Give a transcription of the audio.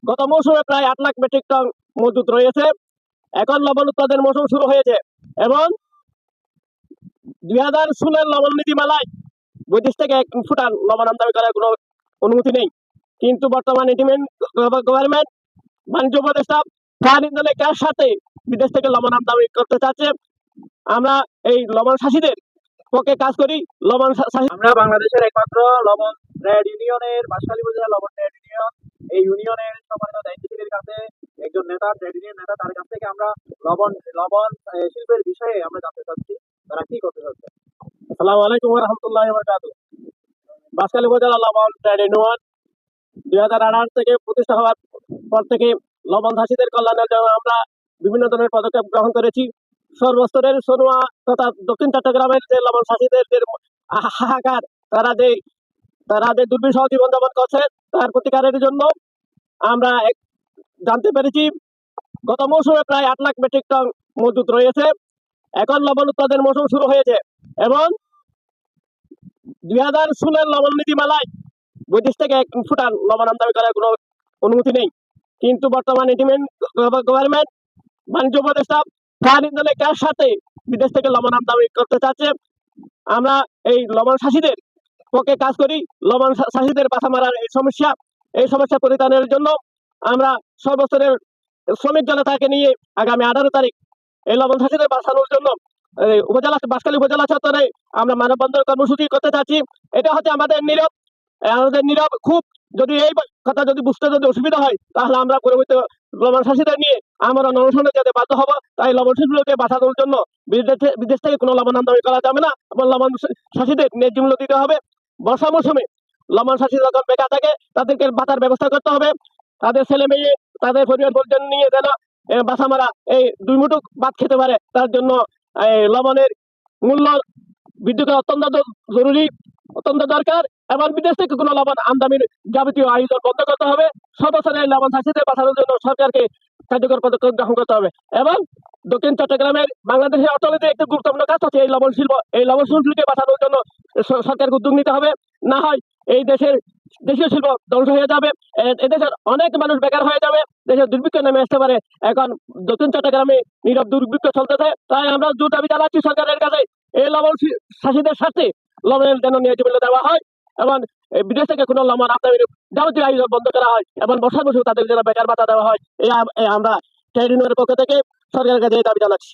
গত মৌসুমে প্রায় 8 লাখ মেট্রিক টন মজুত রয়েছে। এখন লবণ উৎপাদনের মৌসুম শুরু হয়েছে এবং 2016 লবণ নীতিমালায় বৈদেশ থেকে 1 ফুটা লবণ আমদানি করার কোনো অনুমতি নেই, কিন্তু বর্তমান ইন্ডিয়ান গভর্নমেন্ট বাণিজ্য উপদেষ্টা খান ইন্দোলের সাথে বিদেশ থেকে লবণ আমদানি করতে চাচ্ছে। আমরা এই লবণ চাষীদের পক্ষে কাজ করি। লবণ আমরা বাংলাদেশের একমাত্র লবণ ট্রেড ইউনিয়নের বাঁশখালী উপজেলা লবণ ট্রেড ইউনিয়ন, এই ইউনিয়নের সম্মানিত দায়িত্বশীলের কাছে একজন নেতা, ট্রেড ইউনিয়ন নেতা, তার কাছ থেকে আমরা লবণ লবণ শিল্পের বিষয়ে আমরা জানতে চাচ্ছি তারা কি করতে চাচ্ছে। আসসালামু আলাইকুম ওয়া রাহমাতুল্লাহি ওয়া বারাকাতুহু। বাঁশখালী উপজেলা লবণ ট্রেড ইউনিয়ন 2018 থেকে প্রতিষ্ঠা হওয়ার পর থেকে লবণ চাষীদের কল্যাণের জন্য আমরা বিভিন্ন ধরনের পদক্ষেপ গ্রহণ করেছি। সর্বস্তরের সনুয়া তথা দক্ষিণ চট্টগ্রামের যে লবণ চাষীদের যে হাহাকার, তারা যে দুর্বিষহ জীবনযাপন করছে তার প্রতিকারের জন্য আমরা জানতে পেরেছি গত মৌসুমে প্রায় 8 লাখ মেট্রিক টন মজুত রয়েছে। এখন লবণ উৎপাদনের মৌসুম শুরু হয়েছে এবং 2016 লবণ নীতিমালায় বৈদেশ থেকে 1 ফুটা লবণ আমদানি করার কোনো অনুমতি নেই, কিন্তু বর্তমান ইন্ডিয়ান গভর্নমেন্ট বাণিজ্য উপদেষ্টা খান ইন্দোলের সাথে বিদেশ থেকে লবণ আমদানি করতে চাচ্ছে। আমরা এই লবণ চাষীদের পক্ষে কাজ করি। লবণ চাষীদের বাঁচা মারার এই সমস্যা পরিত্রাণের জন্য আমরা সর্বস্তরের শ্রমিক জনতাকে নিয়ে আগামী 18 তারিখ এই লবণ চাষীদের বাঁচানোর জন্য বাঁশখালী উপজেলা চত্বরে আমরা মানববন্ধন কর্মসূচি করতে চাচ্ছি। এটা হচ্ছে আমাদের নীরব খুব। যদি এই কথা বুঝতে অসুবিধা হয় তাহলে আমরা পরবর্তী লবণ চাষীদের নিয়ে আমরা অনশনে যেতে বাধ্য হবো। তাই লবণ শিল্পকে বাঁচানোর জন্য বিদেশ থেকে কোনো লবণ আমদানি করা যাবে না এবং লবণ চাষীদের ন্যায্য মূল্য দিতে হবে। বর্ষা মৌসুমে লবণ চাষী যখন বেকার থাকে তাদেরকে ভাতার ব্যবস্থা করতে হবে। তাদের ছেলে মেয়ে, তাদের পরিবার পরিজন নিয়ে যেন বাসা মারা এই 2 মুঠো ভাত খেতে পারে, তার জন্য লবণের মূল্য বৃদ্ধি অত্যন্ত জরুরি, অত্যন্ত দরকার এবং বিদেশ থেকে কোনো লবণ আমদানির যাবতীয় আয়োজন বন্ধ করতে হবে। সর্বস্তরের লবণ চাষীদের বাঁচানোর জন্য সরকারকে কার্যকর পদক্ষেপ গ্রহণ করতে হবে এবং দক্ষিণ চট্টগ্রামের বাংলাদেশের অর্থনীতির একটি গুরুত্বপূর্ণ কাজ হচ্ছে এই লবণ শিল্প। এই লবণ শিল্পকে বাঁচানোর জন্য সরকারকে উদ্যোগ নিতে হবে, না হয় এই দেশীয় শিল্প ধ্বংস হয়ে যাবে। এদেশের অনেক মানুষ বেকার হয়ে যাবে, দেশের দুর্ভিক্ষ নেমে আসতে পারে। এখন দক্ষিণ চট্টগ্রামে নীরব দুর্ভিক্ষ চলতেছে, তাই আমরা জোর দাবি জানাচ্ছি সরকারের কাছে এই লবণ চাষীদের স্বার্থে লবণের যেন ন্যায্য মূল্য দেওয়া হয় এবং বিদেশ থেকে কোনো লবণ আমদানির যাবতীয় আয়োজন বন্ধ করা হয় এবং বর্ষার মৌসুমে তাদের যেন বেকার ভাতা দেওয়া হয়। এই আমরা ট্রেড ইউনিয়নের পক্ষ থেকে সরকারের কাছে এই দাবি জানাচ্ছি।